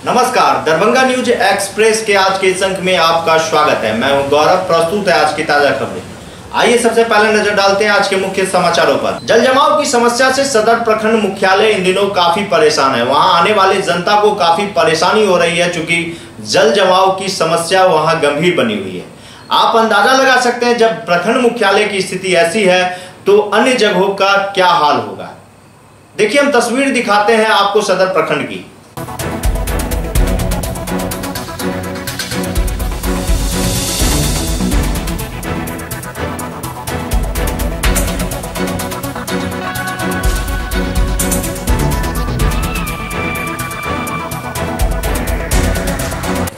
नमस्कार, Darbhanga news express के आज के इस अंक में आपका स्वागत है। मैं हूं गौरव। प्रस्तुत है आज की ताजा खबरें। आइए सबसे पहले नजर डालते हैं आज के मुख्य समाचारों पर। जल जमाव की समस्या से सदर प्रखंड मुख्यालय इन दिनों काफी परेशान है। वहां आने वाले जनता को काफी परेशानी हो रही है, चूंकि जल जमाव की समस्या वहां गंभीर बनी हुई है। आप अंदाजा लगा सकते हैं, जब प्रखंड मुख्यालय की स्थिति ऐसी है तो अन्य जगहों का क्या हाल होगा। देखिए, हम तस्वीर दिखाते हैं आपको सदर प्रखंड की।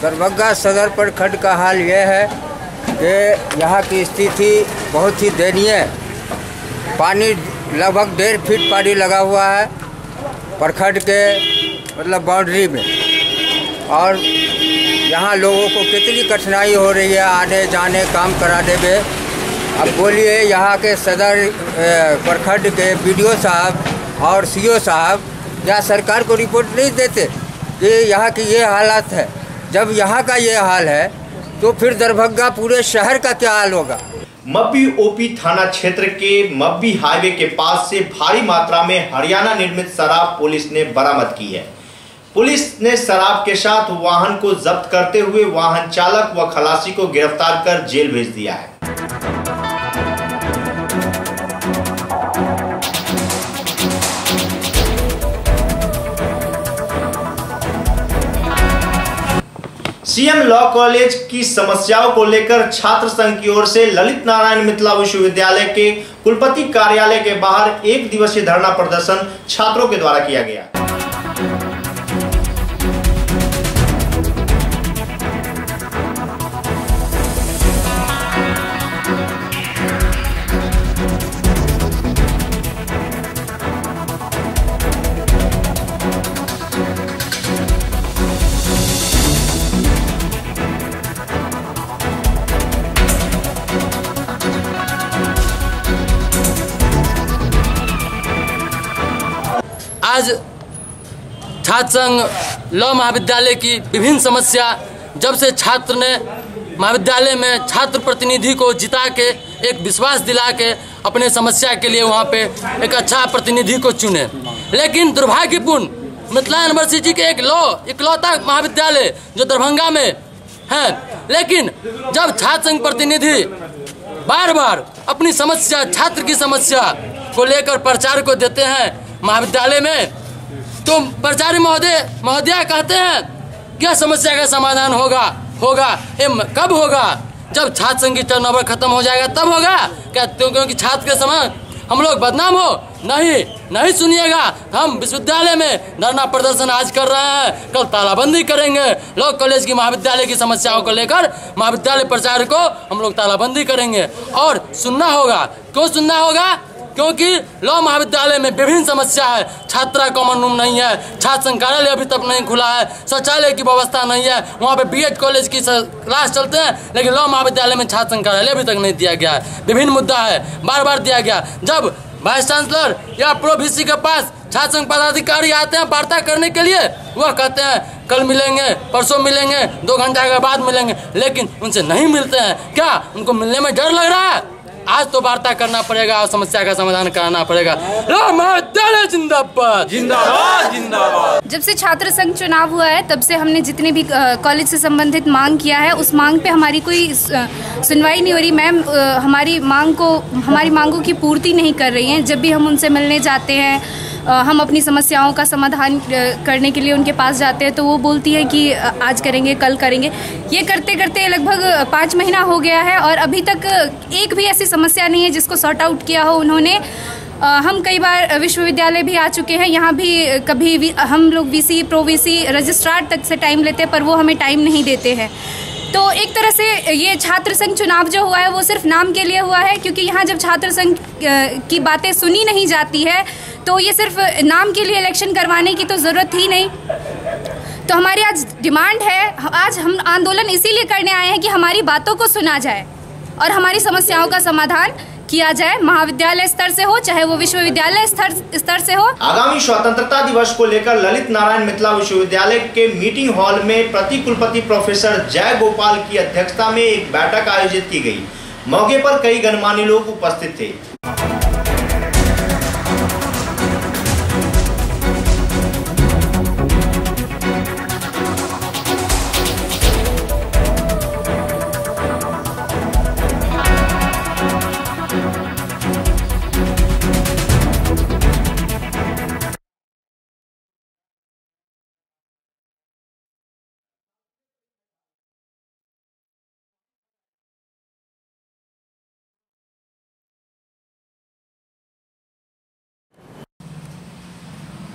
दरभंगा सदर प्रखंड का हाल यह है कि यहाँ की स्थिति बहुत ही दयनीय है। पानी लगभग 1.5 फीट पानी लगा हुआ है प्रखंड के मतलब बाउंड्री में, और यहाँ लोगों को कितनी कठिनाई हो रही है आने जाने काम कराने में। अब बोलिए, यहाँ के सदर प्रखंड के BDO साहब और CO साहब या सरकार को रिपोर्ट नहीं देते कि यहाँ की ये हालत है। जब यहाँ का ये हाल है तो फिर दरभंगा पूरे शहर का क्या हाल होगा। मब्बी OP थाना क्षेत्र के मब्बी हाईवे के पास से भारी मात्रा में हरियाणा निर्मित शराब पुलिस ने बरामद की है। पुलिस ने शराब के साथ वाहन को जब्त करते हुए वाहन चालक व खलासी को गिरफ्तार कर जेल भेज दिया है। CM लॉ कॉलेज की समस्याओं को लेकर छात्र संघ की ओर से ललित नारायण मिथिला विश्वविद्यालय के कुलपति कार्यालय के बाहर 1 दिवसीय धरना प्रदर्शन छात्रों के द्वारा किया गया। आज छात्र संघ लॉ महाविद्यालय की विभिन्न समस्या, जब से छात्र ने महाविद्यालय में छात्र प्रतिनिधि को जिता के एक विश्वास दिला के अपने समस्या के लिए वहाँ पे एक अच्छा प्रतिनिधि को चुने, लेकिन दुर्भाग्यपूर्ण मिथिला यूनिवर्सिटी के एक इकलौता महाविद्यालय जो दरभंगा में है, लेकिन जब छात्र संघ प्रतिनिधि बार बार अपनी समस्या, छात्र की समस्या को लेकर प्रचार को देते हैं महाविद्यालय में, तो प्राचार्य महोदया कहते हैं क्या समस्या का समाधान होगा कब होगा? जब छात्र संघ की टर्नओवर खत्म हो जाएगा तब होगा क्या? क्योंकि छात्र के समय हम लोग बदनाम हो? नहीं सुनिएगा। हम विश्वविद्यालय में धरना प्रदर्शन आज कर रहे हैं, कल तालाबंदी करेंगे। लॉ कॉलेज की महाविद्यालय की समस्याओं को लेकर महाविद्यालय प्रचार को हम लोग तालाबंदी करेंगे और सुनना होगा। क्यों सुनना होगा? क्योंकि लॉ महाविद्यालय में विभिन्न समस्या है। छात्रा कॉमन रूम नहीं है, छात्र संघ कार्यालय अभी तक नहीं खुला है, शौचालय की व्यवस्था नहीं है। वहाँ पे BEd कॉलेज की क्लास चलते हैं, लेकिन लॉ महाविद्यालय में छात्र संघ कार्यालय अभी तक नहीं दिया गया है। विभिन्न मुद्दा है, बार बार दिया गया। जब वाइस चांसलर या प्रो VC के पास छात्र संघ पदाधिकारी आते हैं वार्ता करने के लिए, वह कहते हैं कल मिलेंगे, परसों मिलेंगे, 2 घंटे के बाद मिलेंगे, लेकिन उनसे नहीं मिलते हैं। क्या उनको मिलने में डर लग रहा है? आज तो वार्ता करना पड़ेगा और समस्या का समाधान कराना पड़ेगा। महाविद्यालय जिंदाबाद जिंदाबाद जिंदाबाद। जब से छात्र संघ चुनाव हुआ है तब से हमने जितने भी कॉलेज से संबंधित मांग किया है, उस मांग पे हमारी कोई सुनवाई नहीं हो रही। मैम हमारी मांगों की पूर्ति नहीं कर रही हैं। जब भी हम उनसे मिलने जाते हैं, हम अपनी समस्याओं का समाधान करने के लिए उनके पास जाते हैं, तो वो बोलती है कि आज करेंगे, कल करेंगे। ये करते करते लगभग 5 महीना हो गया है और अभी तक एक भी ऐसी समस्या नहीं है जिसको सॉर्ट आउट किया हो उन्होंने। हम कई बार विश्वविद्यालय भी आ चुके हैं, यहाँ भी कभी हम लोग वीसी, प्रो वीसी, रजिस्ट्रार तक से टाइम लेते हैं, पर वो हमें टाइम नहीं देते हैं। तो एक तरह से ये छात्र संघ चुनाव जो हुआ है वो सिर्फ नाम के लिए हुआ है, क्योंकि यहाँ जब छात्र संघ की बातें सुनी नहीं जाती है तो ये सिर्फ नाम के लिए इलेक्शन करवाने की तो ज़रूरत ही नहीं। तो हमारी आज डिमांड है, आज हम आंदोलन इसीलिए करने आए हैं कि हमारी बातों को सुना जाए और हमारी समस्याओं का समाधान किया जाए, महाविद्यालय स्तर से हो चाहे वो विश्वविद्यालय स्तर से हो। आगामी स्वतंत्रता दिवस को लेकर ललित नारायण मिथिला विश्वविद्यालय के मीटिंग हॉल में प्रति कुलपति प्रोफेसर जय गोपाल की अध्यक्षता में एक बैठक आयोजित की गई। मौके पर कई गणमान्य लोग उपस्थित थे।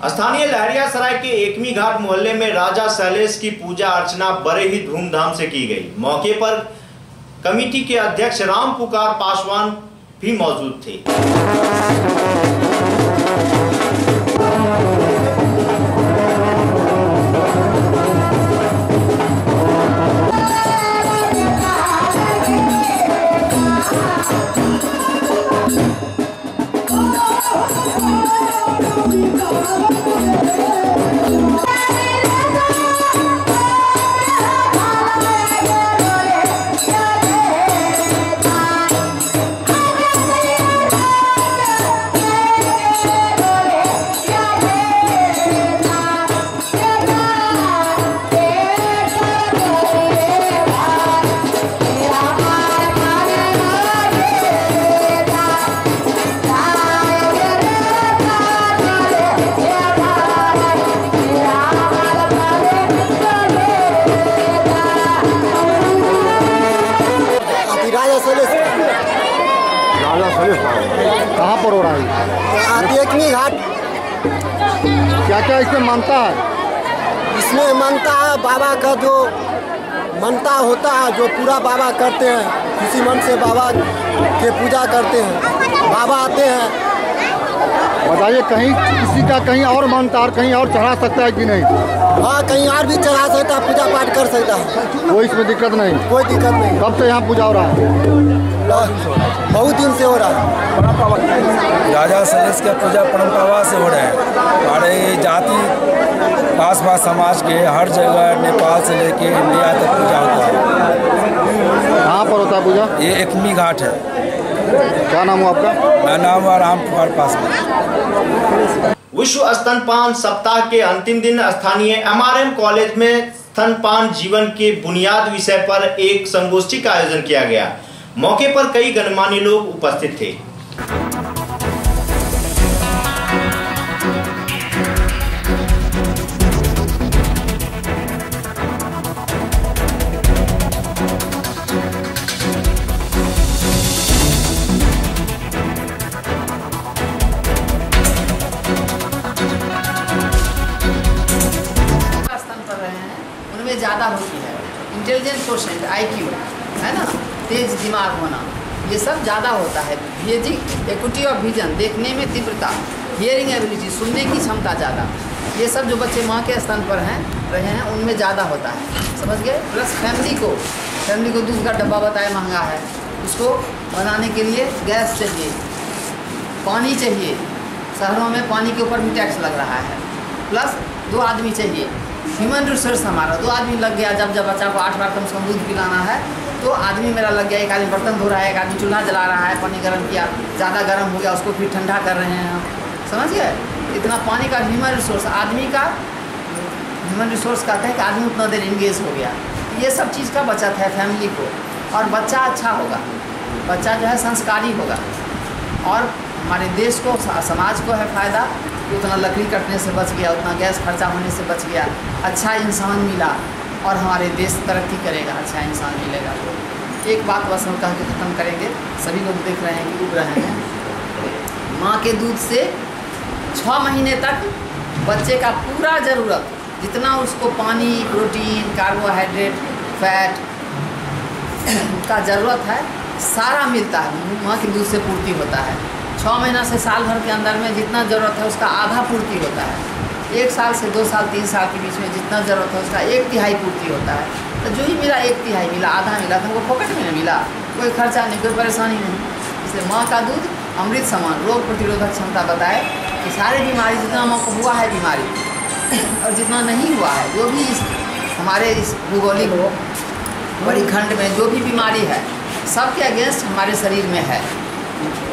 स्थानीय लहरियासराय के एकमी घाट मोहल्ले में राजा शैलेश की पूजा अर्चना बड़े ही धूमधाम से की गई। मौके पर कमेटी के अध्यक्ष राम पुकार पासवान भी मौजूद थे। कहाँ पर हो रहा है? एकमी घाट। क्या क्या इसमें मानता है? इसमें मानता है बाबा का जो मानता होता है, जो पूरा बाबा करते हैं, किसी मन से बाबा के पूजा करते हैं, बाबा आते हैं। बताइए, कहीं किसी का कहीं और मानता और कहीं और चढ़ा सकता है कि नहीं? हाँ, कहीं और भी चढ़ा सकता है, पूजा पाठ कर सकता है, कोई इसमें दिक्कत नहीं? कोई दिक्कत नहीं। कब से यहाँ पूजा हो रहा है? बहुत दिन से हो रहा है। राजा शैलेश का पूजा परंपरा से हो रहा है। हमारे जाति पास समाज के हर जगह नेपाल से लेके इंडिया तक पूजा होता है। कहाँ पर होता है पूजा? ये एकमी घाट है। क्या नाम हो आपका? मेरा नाम है राम पुकार पासवान। विश्व स्तनपान सप्ताह के अंतिम दिन स्थानीय MRM कॉलेज में स्तनपान जीवन के बुनियाद विषय पर एक संगोष्ठी का आयोजन किया गया। मौके पर कई गणमान्य लोग उपस्थित थे। उनमें ज़्यादा होती है इंटेलिजेंट क्वेश्चन, IQ है ना, तेज दिमाग होना, ये सब ज़्यादा होता है। फिजिक एक्विटी ऑफ विजन, देखने में तीव्रता, हियरिंग एबिलिटी, सुनने की क्षमता ज़्यादा, ये सब जो बच्चे माँ के स्तन पर रहे हैं उनमें ज़्यादा होता है, समझ गए। प्लस फैमिली को दूध का डब्बा बताया महंगा है, उसको बनाने के लिए गैस चाहिए, पानी चाहिए, शहरों में पानी के ऊपर भी टैक्स लग रहा है, प्लस 2 आदमी चाहिए। ह्यूमन रिसोर्स हमारा 2 आदमी लग गया, जब बच्चा को 8 बार कम से कम दूध पिलाना है तो आदमी मेरा लग गया। एक आदमी बर्तन धो रहा है, एक आदमी चूल्हा जला रहा है, पानी गर्म किया, ज़्यादा गर्म हो गया उसको फिर ठंडा कर रहे हैं हम, समझ गए। इतना पानी का ह्यूमन रिसोर्स, आदमी का ह्यूमन रिसोर्स कहते हैं कि आदमी उतना देर इंगेज हो गया। ये सब चीज़ का बचत है फैमिली को, और बच्चा अच्छा होगा, बच्चा जो है संस्कारी होगा, और हमारे देश को समाज को है फ़ायदा कि उतना लकड़ी कटने से बच गया, उतना गैस खर्चा होने से बच गया, अच्छा इंसान मिला और हमारे देश तरक्की करेगा, अच्छा इंसान मिलेगा। एक बात बस हम कह के ख़त्म करेंगे, सभी लोग देख रहे हैं कि उग रहे हैं, माँ के दूध से 6 महीने तक बच्चे का पूरा ज़रूरत जितना उसको पानी, प्रोटीन, कार्बोहाइड्रेट, फैट का ज़रूरत है सारा मिलता है, माँ के दूध से पूर्ति होता है। 6 महीना से साल भर के अंदर में जितना ज़रूरत है उसका आधा पूर्ति होता है। 1 साल से 2 साल 3 साल के बीच में जितना ज़रूरत है उसका 1/3 पूर्ति होता है। तो जो ही मिला 1/3 मिला, आधा मिला, तो हमको फोकट में नहीं मिला, कोई खर्चा नहीं, कोई परेशानी नहीं। इसलिए माँ का दूध अमृत समान। रोग प्रतिरोधक क्षमता बताए कि सारी बीमारी जितना माँ को हुआ है बीमारी और जितना नहीं हुआ है, जो भी हमारे इस भूगोलिक परिखंड में जो भी बीमारी है सबके अगेंस्ट हमारे शरीर में है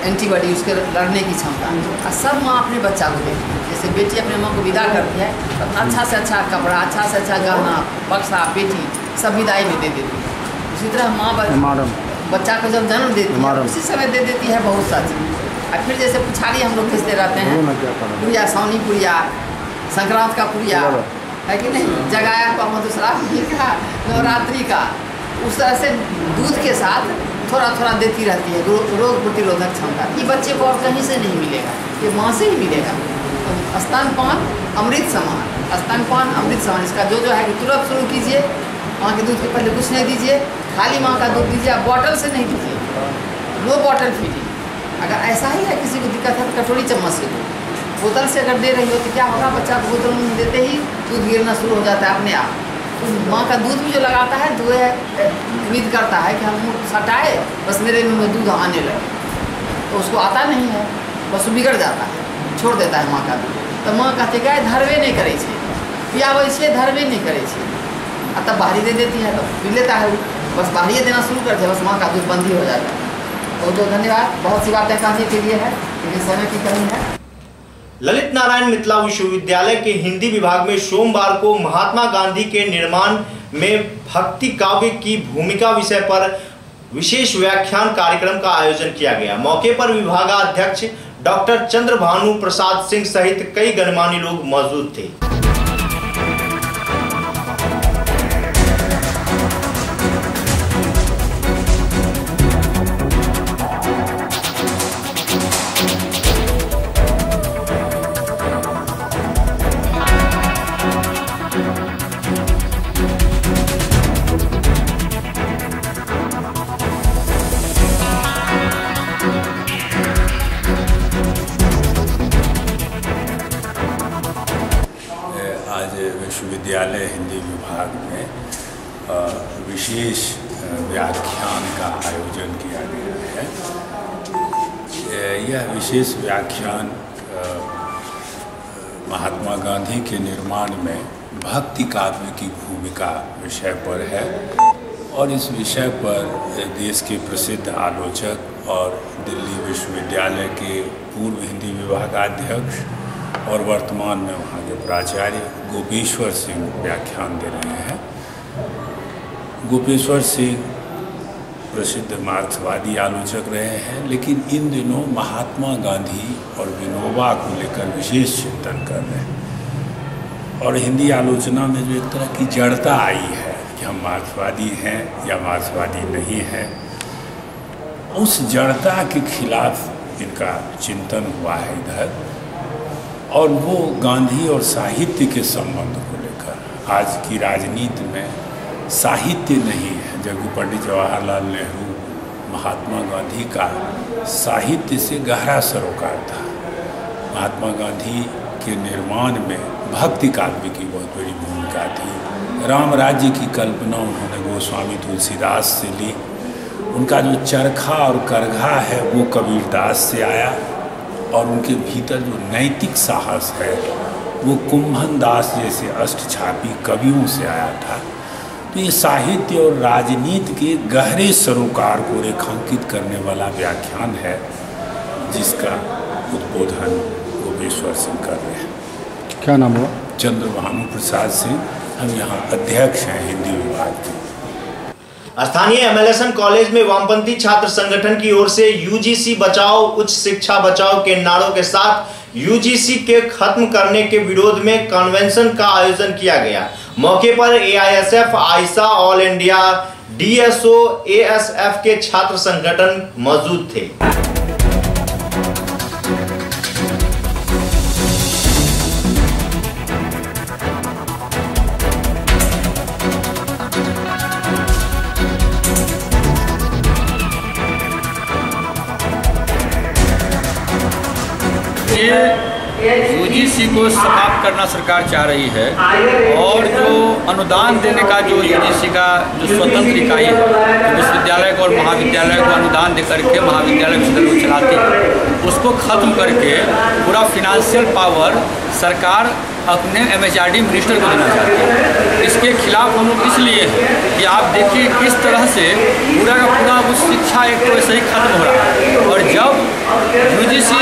एंटीबॉडी, उसके लड़ने की क्षमता। और सब माँ अपने बच्चा को देखती है। जैसे बेटी अपने माँ को विदा करती है तो अच्छा से अच्छा कपड़ा, अच्छा से अच्छा गहना, बक्सा, पेटी सब विदाई में दे देती है। उसी तरह माँ बच्चा को जब जन्म देती है उसी समय दे देती है बहुत सा चीज़। और फिर जैसे पुछारी हम लोग खींचते रहते हैं, पुड़िया, सौनी पुड़िया, संक्रांत का पुड़िया है कि नहीं, जगाया हुआ मधुश्रावणी का, नवरात्रि का, उस तरह से दूध के साथ थोड़ा थोड़ा देती रहती है रोग प्रतिरोधक क्षमता। ये बच्चे को और कहीं से नहीं मिलेगा, ये माँ से ही मिलेगा। तो स्तनपान अमृत समान, स्तनपान अमृत समान। इसका जो है कि तुरंत शुरू कीजिए, माँ के दूध के पहले कुछ नहीं दीजिए, खाली माँ का दूध दीजिए, आप बॉटल से नहीं दीजिए, नो बॉटल फीडिंग। अगर ऐसा ही है किसी को दिक्कत है तो कटोरी चम्मच से दो। बोतल से अगर दे रही हो तो क्या होगा, बच्चा को बोतल में देते ही दूध गिरना शुरू हो जाता है अपने आप। तो माँ का दूध भी जो लगाता है तो उम्मीद करता है कि हम सटाए बस मेरे मुँह में दूध आने लगे, तो उसको आता नहीं है, बस बिगड़ जाता है, छोड़ देता है माँ का दूध। तो माँ कहते क्या है, धरबे नहीं करे छे, पियाबै छे, धरबे नहीं करे छे, तब बाहरी दे देती है तो पी लेता है, बस बाहरी देना शुरू करते हैं, बस माँ का दूध बंद ही हो जाता है। बहुत बहुत धन्यवाद। बहुत सी बातें कहने के लिए है लेकिन समय की कमी है। ललित नारायण मिथिला विश्वविद्यालय के हिंदी विभाग में सोमवार को महात्मा गांधी के निर्माण में भक्ति काव्य की भूमिका विषय पर विशेष व्याख्यान कार्यक्रम का आयोजन किया गया। मौके पर विभागाध्यक्ष डॉक्टर चंद्रभानु प्रसाद सिंह सहित कई गणमान्य लोग मौजूद थे। विश्वविद्यालय हिंदी विभाग में विशेष व्याख्यान का आयोजन किया गया है। यह विशेष व्याख्यान महात्मा गांधी के निर्माण में भक्ति काव्य की भूमिका विषय पर है और इस विषय पर देश के प्रसिद्ध आलोचक और दिल्ली विश्वविद्यालय के पूर्व हिंदी विभागाध्यक्ष और वर्तमान में वहाँ के प्राचार्य गोपेश्वर सिंह व्याख्यान दे रहे हैं। गोपेश्वर सिंह प्रसिद्ध मार्क्सवादी आलोचक रहे हैं, लेकिन इन दिनों महात्मा गांधी और विनोबा को लेकर विशेष चिंतन कर रहे हैं। और हिंदी आलोचना में जो एक तरह की जड़ता आई है कि हम मार्क्सवादी हैं या मार्क्सवादी नहीं हैं, उस जड़ता के खिलाफ इनका चिंतन हुआ है इधर। और वो गांधी और साहित्य के संबंध को लेकर आज की राजनीति में साहित्य नहीं है, जबकि पंडित जवाहरलाल नेहरू महात्मा गांधी का साहित्य से गहरा सरोकार था। महात्मा गांधी के निर्माण में भक्ति काव्य की बहुत बड़ी भूमिका थी। राम राज्य की कल्पना उन्होंने गोस्वामी तुलसीदास से ली। उनका जो चरखा और करघा है वो कबीरदास से आया और उनके भीतर जो नैतिक साहस है वो कुंभन दास जैसे अष्टछापी कवियों से आया था। तो ये साहित्य और राजनीति के गहरे सरोकार को रेखांकित करने वाला व्याख्यान है जिसका उद्बोधन गोपेश्वर सिंह कर रहे हैं। क्या नाम हुआ? चंद्रभानु प्रसाद सिंह, हम यहाँ अध्यक्ष हैं हिंदी विभाग के। स्थानीय एमएलएसएन कॉलेज में वामपंथी छात्र संगठन की ओर से यूजीसी बचाओ, उच्च शिक्षा बचाओ के नारों के साथ यूजीसी के खत्म करने के विरोध में कन्वेंशन का आयोजन किया गया। मौके पर एआईएसएफ, आइसा, ऑल इंडिया, डीएसओ, एएसएफ के छात्र संगठन मौजूद थे। यूजीसी को समाप्त करना सरकार चाह रही है और जो अनुदान देने का जो यूजीसी का जो स्वतंत्र इकाई है, तो विश्वविद्यालय को और महाविद्यालय को अनुदान दे करके महाविद्यालय विश्वविद्यालय को चलाती है, उसको ख़त्म करके पूरा फिनेंशियल पावर सरकार अपने MHRD मिनिस्टर को देना चाहती है। इसके खिलाफ हम लोग इसलिए हैं कि आप देखिए किस तरह से पूरा का पूरा उस शिक्षा एक तो ऐसे ही खत्म हो रहा है, और जब यूजीसी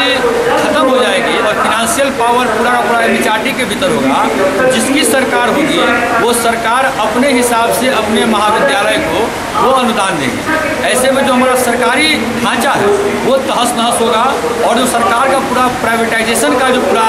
खत्म हो जाएगी और फिनेंशियल पावर पूरा का पूरा MHRD के भीतर होगा, तो जिसकी सरकार होगी वो सरकार अपने हिसाब से अपने महाविद्यालय को वो अनुदान देगी। ऐसे में जो हमारा सरकारी ढांचा है वो तहस नहस होगा, और जो सरकार का पूरा प्राइवेटाइजेशन का जो पूरा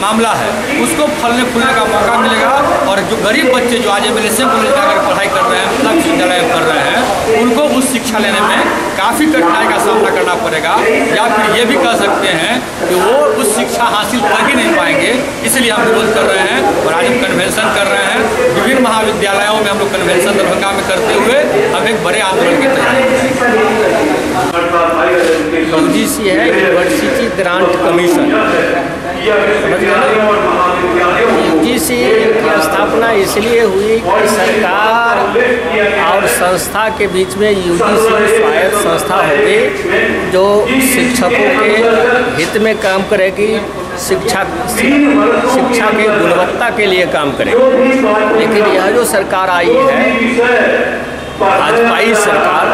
मामला है उसको फलने फूलने का मौका मिलेगा, और जो गरीब बच्चे जो आज MLSM कॉलेज में अगर पढ़ाई कर रहे हैं, मतलब विश्वविद्यालय में कर रहे हैं, उनको उस शिक्षा लेने में काफ़ी कठिनाई का सामना करना पड़ेगा, या फिर ये भी कह सकते हैं कि वो उस शिक्षा हासिल कर ही नहीं पाएंगे। इसलिए हम विरोध कर रहे हैं और आज हम कन्वेंशन कर रहे हैं। विभिन्न महाविद्यालयों में हम लोग कन्वेंशन दरभंगा में करते हुए हम एक बड़े आंदोलन की तैयारी करेंगे। यूजीसी है यूनिवर्सिटी ग्रांट कमीशन, यूजीसी की स्थापना इसलिए हुई कि सरकार और संस्था के बीच में यूजीसी स्वायत्त संस्था होगी जो शिक्षकों के हित में काम करेगी, शिक्षा के गुणवत्ता के लिए काम करेगी। लेकिन यह जो सरकार आई है भाजपाई सरकार,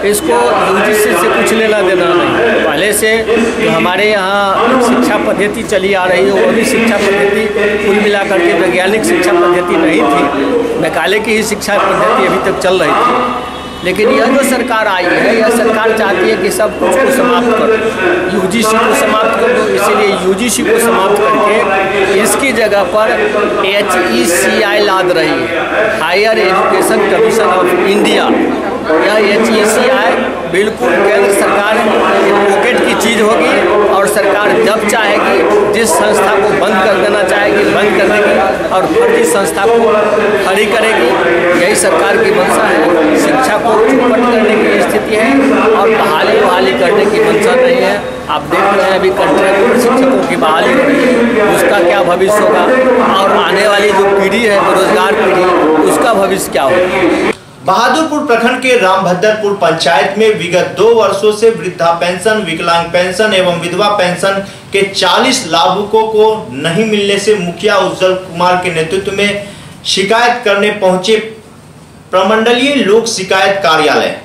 इसको यूजीसी से कुछ लेना देना नहीं। पहले से जो हमारे यहाँ शिक्षा पद्धति चली आ रही है वो भी शिक्षा पद्धति कुल मिलाकर के वैज्ञानिक शिक्षा पद्धति नहीं थी, मैकाले की ही शिक्षा पद्धति अभी तक चल रही थी। लेकिन यह जो सरकार आई है, यह सरकार चाहती है कि सब कुछ को समाप्त कर दो, यूजीसी को समाप्त कर दो। इसीलिए यूजीसी को समाप्त करके इसकी जगह पर HECI लाद रही है, higher education commission of India. यह HECI बिल्कुल केंद्र सरकार की पॉकेट की चीज़ होगी, और सरकार जब चाहेगी जिस संस्था को बंद कर देना चाहेगी बंद कर देगी, और फर्जी संस्था को खड़ी करेगी। यही सरकार की मंशा है। शिक्षा को चौपट करने की स्थिति है और बहाली करने की मंशा नहीं है। आप देख रहे हैं अभी कॉन्ट्रैक्ट शिक्षकों की बहाली हो रही है, उसका क्या भविष्य होगा, और आने वाली जो पीढ़ी है बेरोजगार पीढ़ी, उसका भविष्य क्या होगा। बहादुरपुर प्रखंड के रामभद्रपुर पंचायत में विगत 2 वर्षों से वृद्धा पेंशन, विकलांग पेंशन एवं विधवा पेंशन के 40 लाभुकों को नहीं मिलने से मुखिया उज्जवल कुमार के नेतृत्व में शिकायत करने पहुंचे प्रमंडलीय लोक शिकायत कार्यालय।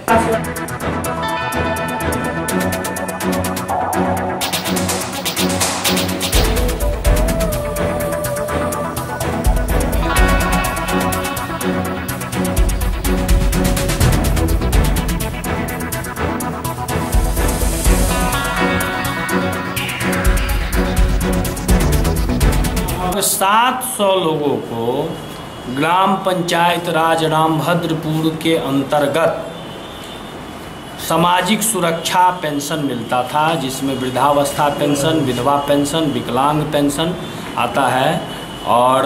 लगभग 700 लोगों को ग्राम पंचायत राज रामभद्रपुर के अंतर्गत सामाजिक सुरक्षा पेंशन मिलता था, जिसमें वृद्धावस्था पेंशन, विधवा पेंशन, विकलांग पेंशन आता है। और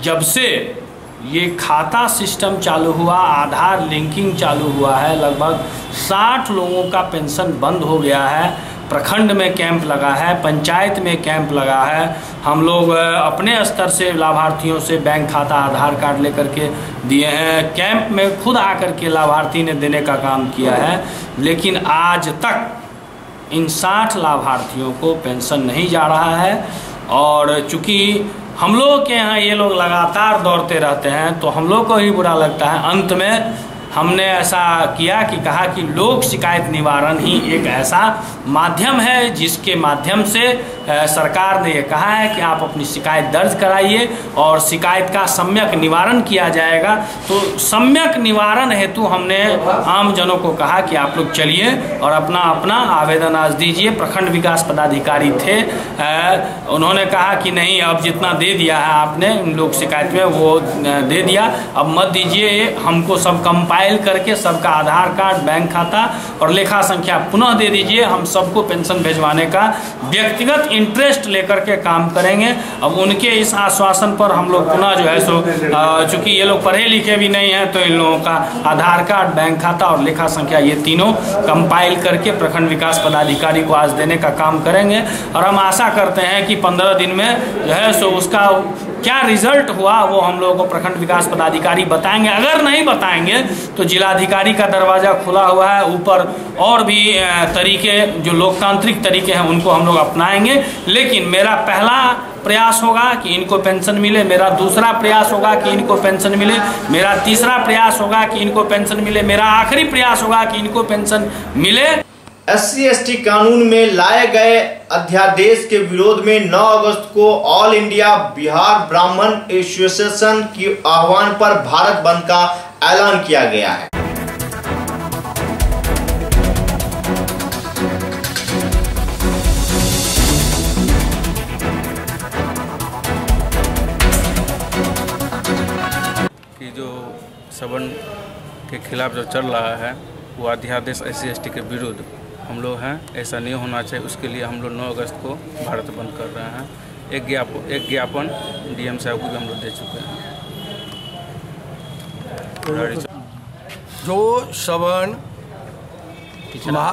जब से ये खाता सिस्टम चालू हुआ, आधार लिंकिंग चालू हुआ है, लगभग 60 लोगों का पेंशन बंद हो गया है। प्रखंड में कैंप लगा है, पंचायत में कैंप लगा है। हम लोग अपने स्तर से लाभार्थियों से बैंक खाता, आधार कार्ड लेकर के दिए हैं। कैंप में खुद आकर के लाभार्थी ने देने का काम किया है, लेकिन आज तक इन 60 लाभार्थियों को पेंशन नहीं जा रहा है। और चूँकि हम लोग के यहाँ ये लोग लगातार दौड़ते रहते हैं तो हम लोग को ही बुरा लगता है। अंत में हमने ऐसा किया कि कहा कि लोक शिकायत निवारण ही एक ऐसा माध्यम है जिसके माध्यम से सरकार ने ये कहा है कि आप अपनी शिकायत दर्ज कराइए और शिकायत का सम्यक निवारण किया जाएगा। तो सम्यक निवारण हेतु हमने आम जनों को कहा कि आप लोग चलिए और अपना अपना आवेदन आज दीजिए। प्रखंड विकास पदाधिकारी थे, उन्होंने कहा कि नहीं, अब जितना दे दिया है आपने लोक शिकायत में वो दे दिया, अब मत दीजिए, हमको सब कंपाइल करके सबका आधार कार्ड, बैंक खाता और लेखा संख्या पुनः दे दीजिए। हम सबको पेंशन भिजवाने का व्यक्तिगत इंटरेस्ट लेकर के काम करेंगे। अब उनके इस आश्वासन पर हम लोग पुनः जो है सो चूँकि ये लोग पढ़े लिखे भी नहीं हैं, तो इन लोगों का आधार कार्ड, बैंक खाता और लेखा संख्या ये तीनों कंपाइल करके प्रखंड विकास पदाधिकारी को आज देने का काम करेंगे। और हम आशा करते हैं कि 15 दिन में जो है सो उसका क्या रिजल्ट हुआ वो हम लोगों को प्रखंड विकास पदाधिकारी बताएंगे। अगर नहीं बताएंगे तो जिलाधिकारी का दरवाज़ा खुला हुआ है, ऊपर और भी तरीके जो लोकतांत्रिक तरीके हैं उनको हम लोग अपनाएंगे। लेकिन मेरा पहला प्रयास होगा कि इनको पेंशन मिले, मेरा दूसरा प्रयास होगा कि इनको पेंशन मिले, मेरा तीसरा प्रयास होगा कि इनको पेंशन मिले, मेरा आखिरी प्रयास होगा कि इनको पेंशन मिले। SC/ST कानून में लाए गए अध्यादेश के विरोध में 9 अगस्त को ऑल इंडिया बिहार ब्राह्मण एसोसिएशन के आह्वान पर भारत बंद का ऐलान किया गया है। कि जो सवर्ण के खिलाफ जो चल रहा है वो अध्यादेश SC/ST के विरुद्ध हम लोग हैं, ऐसा नहीं होना चाहिए। उसके लिए हम लोग 9 अगस्त को भारत बंद कर रहे हैं। एक ज्ञापन DM साहब को भी हम लोग दे चुके हैं। जो सवर्ण, पिछड़ा,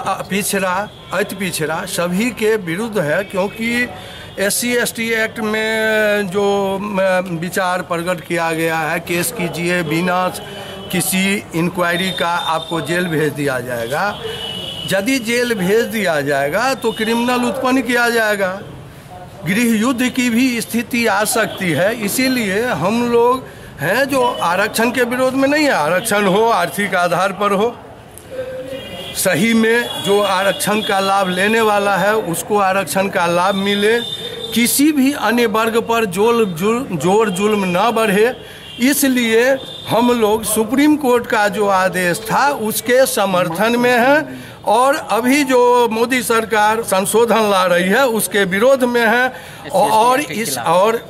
अति पिछड़ा सभी के विरुद्ध है, क्योंकि SC/ST एक्ट में जो विचार प्रकट किया गया है, केस कीजिए, बिना किसी इंक्वायरी का आपको जेल भेज दिया जाएगा। यदि जेल भेज दिया जाएगा तो क्रिमिनल उत्पन्न किया जाएगा, गृह युद्ध की भी स्थिति आ सकती है। इसीलिए हम लोग हैं जो आरक्षण के विरोध में नहीं है। आरक्षण हो, आर्थिक आधार पर हो, सही में जो आरक्षण का लाभ लेने वाला है उसको आरक्षण का लाभ मिले, किसी भी अन्य वर्ग पर जोर जुल्म न बढ़े। इसलिए हम लोग सुप्रीम कोर्ट का जो आदेश था उसके समर्थन में है, और अभी जो मोदी सरकार संशोधन ला रही है उसके विरोध में है। और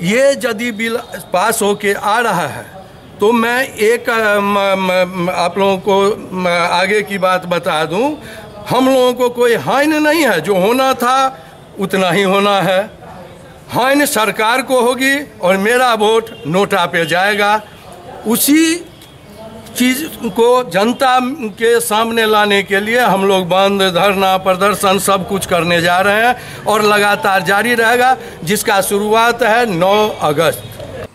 ये यदि बिल पास होके आ रहा है तो मैं एक आप लोगों को आगे की बात बता दूं, हम लोगों को कोई हानि नहीं है। जो होना था उतना ही होना है। हानि सरकार को होगी और मेरा वोट नोटा पे जाएगा। उसी चीज़ को जनता के सामने लाने के लिए हम लोग बंद, धरना, प्रदर्शन सब कुछ करने जा रहे हैं और लगातार जारी रहेगा, जिसका शुरुआत है 9 अगस्त।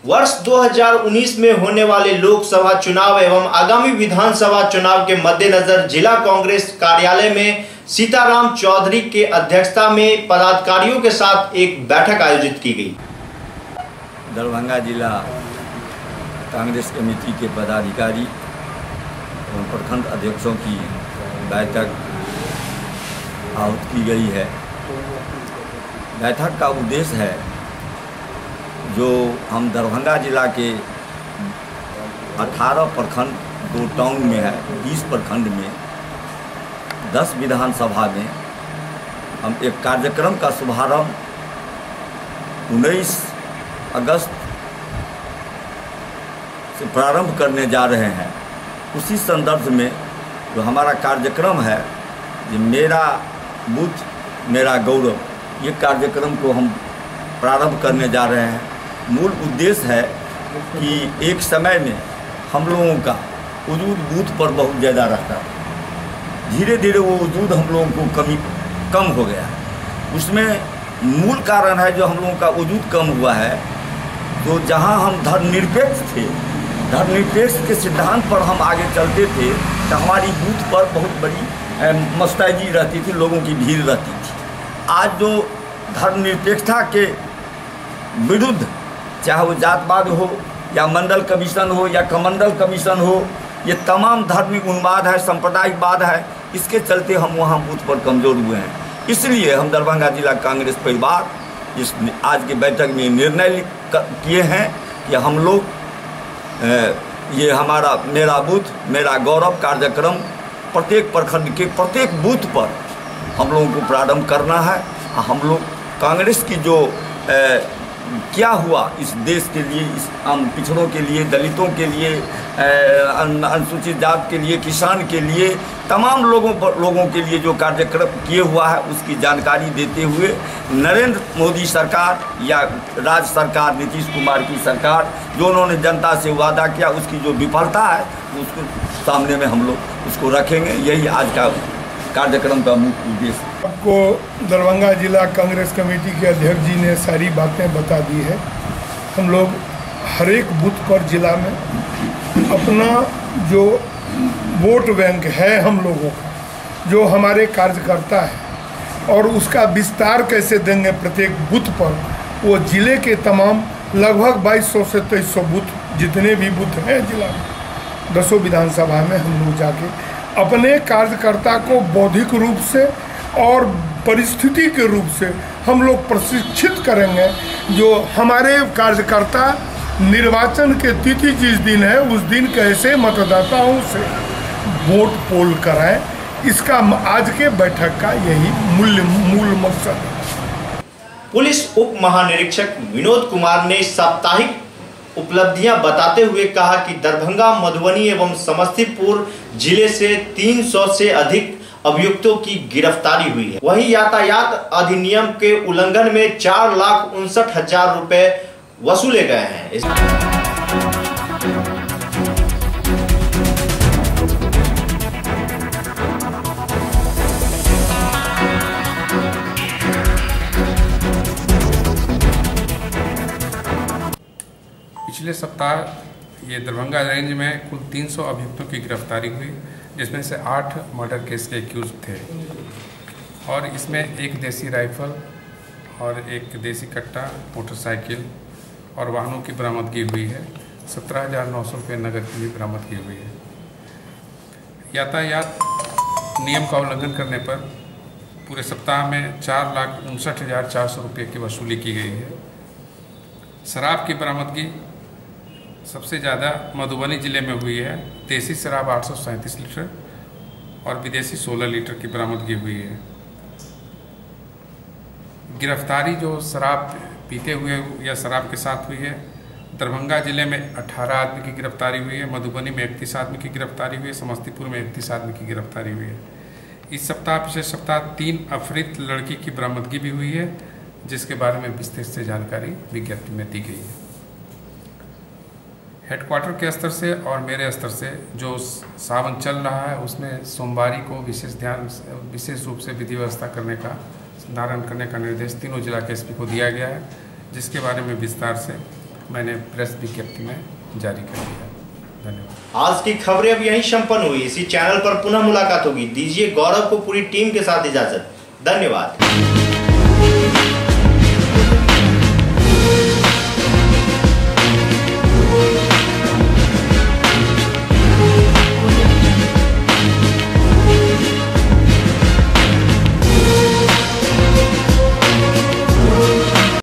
वर्ष 2019 में होने वाले लोकसभा चुनाव एवं आगामी विधानसभा चुनाव के मद्देनजर जिला कांग्रेस कार्यालय में सीताराम चौधरी के अध्यक्षता में पदाधिकारियों के साथ एक बैठक आयोजित की गई। दरभंगा जिला कांग्रेस कमेटी के पदाधिकारी एवं प्रखंड अध्यक्षों की बैठक आहूत की गई है। बैठक का उद्देश्य है जो हम दरभंगा जिला के 18 प्रखंड 2 टाउन में है, 20 प्रखंड में, 10 विधानसभा में हम एक कार्यक्रम का शुभारंभ 19 अगस्त से प्रारंभ करने जा रहे हैं। उसी संदर्भ में जो हमारा कार्यक्रम है कि मेरा बुद्ध मेरा गौरव, ये कार्यक्रम को हम प्रारंभ करने जा रहे हैं। मूल उद्देश्य है कि एक समय में हम लोगों का वजूद बूथ पर बहुत ज़्यादा रहता है, धीरे धीरे वो वजूद हम लोगों को कम हो गया। उसमें मूल कारण है जो हम लोगों का वजूद कम हुआ है, तो जहाँ हम धर्मनिरपेक्ष थे, धर्मनिरपेक्ष के सिद्धांत पर हम आगे चलते थे, तो हमारी बूथ पर बहुत बड़ी मुस्तैदी रहती थी, लोगों की भीड़ रहती थी। आज जो धर्मनिरपेक्षता के विरुद्ध, चाहे वो जातवाद हो या मंडल कमीशन हो या कमंडल कमीशन हो, ये तमाम धार्मिक उन्माद है, सांप्रदायिकवाद है, इसके चलते हम वहाँ बूथ पर कमज़ोर हुए हैं। इसलिए हम दरभंगा जिला कांग्रेस परिवार इस आज की बैठक में निर्णय किए हैं कि हम लोग ये हमारा मेरा बूथ मेरा गौरव कार्यक्रम प्रत्येक प्रखंड के प्रत्येक बूथ पर हम लोगों को प्रारंभ करना है। हम लोग कांग्रेस की जो क्या हुआ इस देश के लिए, इस आम पिछड़ों के लिए, दलितों के लिए, अनुसूचित जात के लिए, किसान के लिए, तमाम लोगों के लिए जो कार्यक्रम किए हुआ है उसकी जानकारी देते हुए नरेंद्र मोदी सरकार या राज्य सरकार नीतीश कुमार की सरकार जो उन्होंने जनता से वादा किया उसकी जो विफलता है उसको सामने में हम लोग उसको रखेंगे। यही आज का कार्यक्रम का मुख्य उद्देश्य। आपको दरभंगा जिला कांग्रेस कमेटी के अध्यक्ष जी ने सारी बातें बता दी है। हम लोग हर एक बूथ पर जिला में अपना जो वोट बैंक है हम लोगों का, जो हमारे कार्यकर्ता है और उसका विस्तार कैसे देंगे प्रत्येक बूथ पर, वो जिले के तमाम लगभग 2200 से 2300 बूथ जितने भी बूथ हैं जिला में 10 विधानसभा में हम लोग जाके अपने कार्यकर्ता को बौद्धिक रूप से और परिस्थिति के रूप से हम लोग प्रशिक्षित करेंगे। जो हमारे कार्यकर्ता निर्वाचन के तिथि जिस दिन है उस दिन कैसे मतदाताओं से वोट पोल कराएं, इसका आज के बैठक का यही मूल मकसद है। पुलिस उप महानिरीक्षक विनोद कुमार ने साप्ताहिक उपलब्धियां बताते हुए कहा कि दरभंगा, मधुबनी एवं समस्तीपुर जिले से 300 से अधिक अभियुक्तों की गिरफ्तारी हुई है। वहीं यातायात अधिनियम के उल्लंघन में 4,59,000 रुपए वसूले गए हैं। पिछले सप्ताह ये दरभंगा रेंज में कुल 300 अभियुक्तों की गिरफ्तारी हुई, जिसमें से 8 मर्डर केस के एक्यूज थे और इसमें एक देसी राइफल और एक देसी कट्टा, मोटरसाइकिल और वाहनों की बरामदगी हुई है। 17,900 रुपये नकद की भी बरामदगी हुई है। यातायात नियम का उल्लंघन करने पर पूरे सप्ताह में 4,59,400 रुपये की वसूली की गई है। शराब की बरामदगी सबसे ज़्यादा मधुबनी ज़िले में हुई है। देसी शराब 837 लीटर और विदेशी 16 लीटर की बरामदगी हुई है। गिरफ्तारी जो शराब पीते हुए या शराब के साथ हुई है, दरभंगा जिले में 18 आदमी की गिरफ्तारी हुई है, मधुबनी में 31 आदमी की गिरफ्तारी हुई है, समस्तीपुर में 31 आदमी की गिरफ्तारी हुई है। इस सप्ताह पिछले सप्ताह 3 अपहृत लड़की की बरामदगी भी हुई है, जिसके बारे में विस्तृत से जानकारी विज्ञप्ति में दी गई है। हेडक्वार्टर के स्तर से और मेरे स्तर से जो सावन चल रहा है उसमें सोमवारी को विशेष रूप से विधि व्यवस्था करने का निर्धारण करने का निर्देश तीनों जिला के एसपी को दिया गया है, जिसके बारे में विस्तार से मैंने प्रेस विज्ञप्ति में जारी कर दिया। धन्यवाद। आज की खबरें अब यहीं संपन्न हुई। इसी चैनल पर पुनः मुलाकात होगी। दीजिए गौरव को पूरी टीम के साथ इजाजत। धन्यवाद।